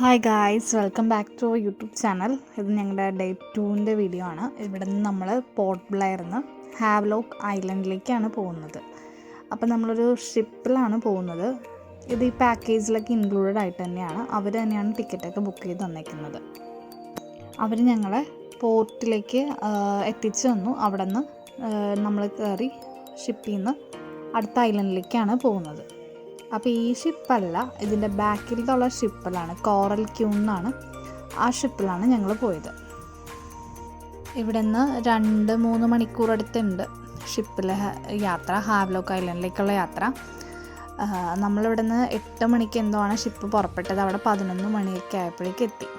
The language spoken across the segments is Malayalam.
Hi guys, welcome back to YouTube channel. ഇത് ഞങ്ങളുടെ ഡേ 2ൻ്റെ വീഡിയോ ആണ്. ഇവിടെ നിന്ന് നമ്മൾ പോർട്ട് ബ്ലെയറിൽ നിന്ന് ഹാവ്ലോക്ക് ഐലൻഡിലേക്കാണ് പോകുന്നത്. അപ്പോൾ നമ്മളൊരു ഷിപ്പിലാണ് പോകുന്നത്. ഇത് ഈ പാക്കേജിലൊക്കെ ഇൻക്ലൂഡഡ് ആയിട്ട് തന്നെയാണ്. അവർ തന്നെയാണ് ടിക്കറ്റൊക്കെ ബുക്ക് ചെയ്ത് തന്നേക്കുന്നത്. അവർ ഞങ്ങളെ പോർട്ടിലേക്ക് എത്തിച്ചു തന്നു. അവിടെ നിന്ന് നമ്മൾ കയറി ഷിപ്പിൽ നിന്ന് അടുത്ത ഐലൻഡിലേക്കാണ് പോകുന്നത്. അപ്പോൾ ഈ ഷിപ്പല്ല, ഇതിൻ്റെ ബാക്കിലുള്ള ഷിപ്പിലാണ്, കോറൽ ക്യൂ എന്നാണ്. ആ ഷിപ്പിലാണ് ഞങ്ങൾ പോയത്. ഇവിടെ നിന്ന് 2-3 മണിക്കൂർ അടുത്തുണ്ട് ഷിപ്പിലെ യാത്ര, ഹാവ്ലോക്ക് ഐലൻഡിലേക്കുള്ള യാത്ര. നമ്മളിവിടെ നിന്ന് 8 മണിക്ക് എന്തോ ആണ് ഷിപ്പ് പുറപ്പെട്ടത്. അവിടെ 11 മണിയൊക്കെ ആയപ്പോഴേക്ക് എത്തി.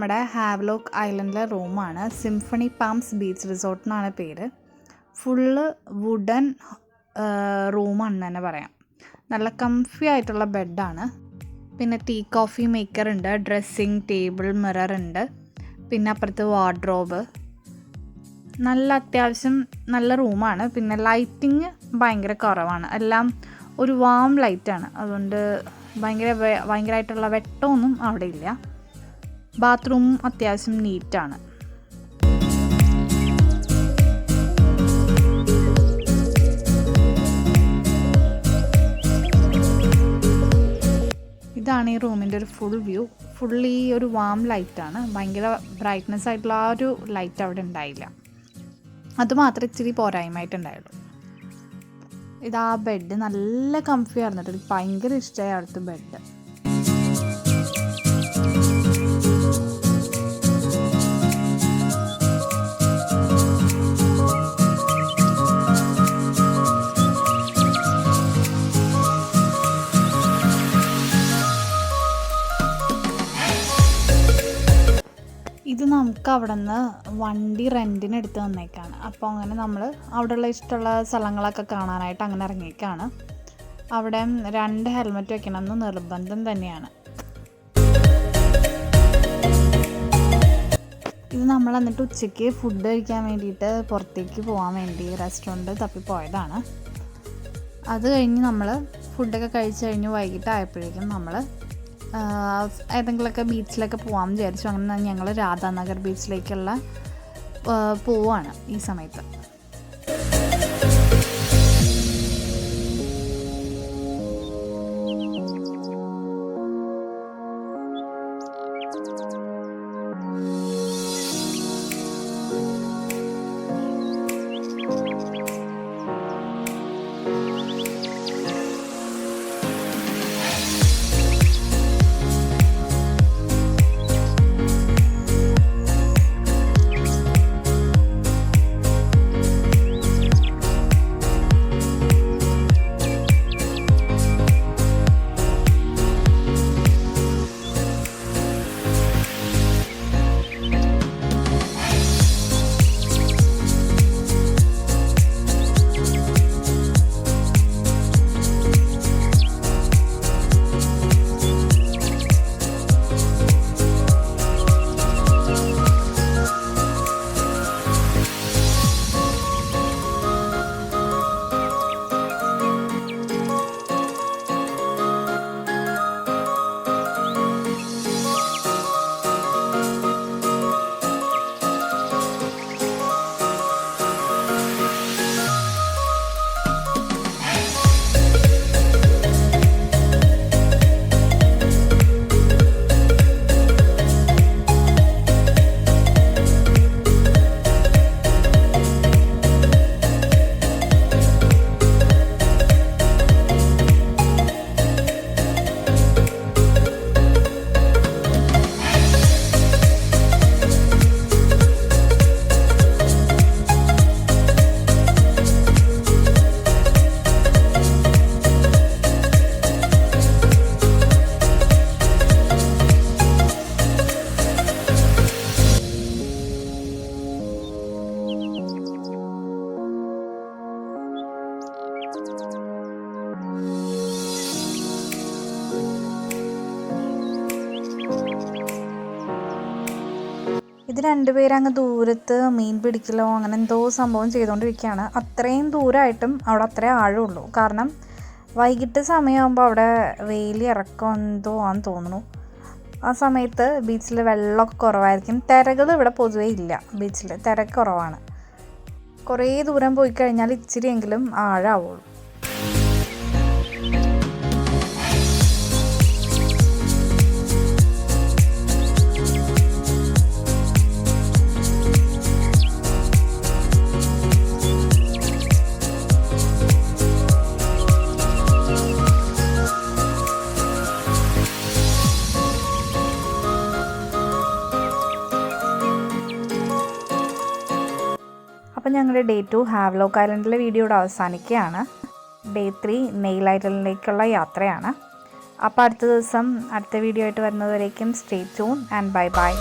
നമ്മുടെ ഹാവ്ലോക്ക് ഐലൻഡിലെ റൂമാണ്. സിംഫണി പാംസ് ബീച്ച് റിസോർട്ട് എന്നാണ് പേര്. ഫുള്ള് വുഡൻ റൂമാണെന്ന് തന്നെ പറയാം. നല്ല കംഫി ആയിട്ടുള്ള ബെഡാണ്. പിന്നെ ടീ കോഫി മേക്കർ ഉണ്ട്, ഡ്രസ്സിങ് ടേബിൾ, മിറർ ഉണ്ട്, പിന്നെ അപ്പുറത്ത് വാർഡ്രോബ്. നല്ല അത്യാവശ്യം നല്ല റൂമാണ്. പിന്നെ ലൈറ്റിങ് ഭയങ്കര കുറവാണ്, എല്ലാം ഒരു വാം ലൈറ്റാണ്. അതുകൊണ്ട് ഭയങ്കരമായിട്ടുള്ള വെട്ടമൊന്നും അവിടെ ഇല്ല. ബാത്റൂമും അത്യാവശ്യം നീറ്റാണ്. ഇതാണ് ഈ റൂമിൻ്റെ ഒരു ഫുൾ വ്യൂ. ഫുള്ളി ഒരു വാം ലൈറ്റാണ്. ഭയങ്കര ബ്രൈറ്റ്നെസ് ആയിട്ടുള്ള ആ ഒരു ലൈറ്റ് അവിടെ ഉണ്ടായില്ല. അതുമാത്രം ഇച്ചിരി പോരായ്മയായിട്ടുണ്ടായുള്ളൂ. ഇതാ ബെഡ് നല്ല കംഫി ആയിരുന്നു കേട്ടോ. എനിക്ക് ഭയങ്കര ഇഷ്ടമായി അവിടുത്തെ ബെഡ്. ഇത് നമുക്ക് അവിടെ നിന്ന് വണ്ടി റെൻറ്റിന് എടുത്ത് തന്നേക്കാണ്. അപ്പോൾ അങ്ങനെ നമ്മൾ അവിടെയുള്ള ഇഷ്ടമുള്ള സ്ഥലങ്ങളൊക്കെ കാണാനായിട്ട് അങ്ങനെ ഇറങ്ങിയേക്കാണ്. അവിടെ 2 ഹെൽമെറ്റ് വെക്കണമെന്ന് നിർബന്ധം തന്നെയാണ്. ഇത് നമ്മൾ എന്നിട്ട് ഉച്ചയ്ക്ക് ഫുഡ് കഴിക്കാൻ വേണ്ടിയിട്ട് പുറത്തേക്ക് പോകാൻ വേണ്ടി റെസ്റ്റോറൻറ്റ് തപ്പിപ്പോയതാണ്. അത് കഴിഞ്ഞ് നമ്മൾ ഫുഡൊക്കെ കഴിച്ച് കഴിഞ്ഞ് വൈകിട്ടായപ്പോഴേക്കും നമ്മൾ ഏതെങ്കിലുമൊക്കെ ബീച്ചിലൊക്കെ പോകാമെന്ന് വിചാരിച്ചു. അങ്ങനെ ഞങ്ങൾ രാധാനഗർ ബീച്ചിലേക്കുള്ള പോവാണ് ഈ സമയത്ത്. ഇത് രണ്ടുപേരും അങ്ങ് ദൂരത്ത് മീൻ പിടിക്കലോ അങ്ങനെ എന്തോ സംഭവം ചെയ്തുകൊണ്ടിരിക്കുകയാണ്. അത്രയും ദൂരമായിട്ടും അവിടെ അത്രേ ആഴമുള്ളൂ. കാരണം വൈകിട്ട് സമയമാകുമ്പോൾ അവിടെ വെയിൽ ഇറക്കം എന്തോ ആണെന്ന് തോന്നുന്നു. ആ സമയത്ത് ബീച്ചിൽ വെള്ളമൊക്കെ കുറവായിരിക്കും. തിരകൾ ഇവിടെ പൊതുവേ ഇല്ല. ബീച്ചിൽ തിരക്ക് കുറവാണ്. കുറേ ദൂരം പോയി കഴിഞ്ഞാൽ ഇച്ചിരിയെങ്കിലും ആഴമാവുള്ളൂ. അപ്പോൾ ഞങ്ങളുടെ ഡേ 2 ഹാവ്ലോക്ക് ഐലൻഡിലെ വീഡിയോ ഇവിടെ അവസാനിക്കുകയാണ്. ഡേ 3 നെയിൽ ഐലൻഡിലേക്കുള്ള യാത്രയാണ്. അപ്പോൾ അടുത്ത ദിവസം അടുത്ത വീഡിയോ ആയിട്ട് വരുന്നതുവരേക്കും stay tune and bye by.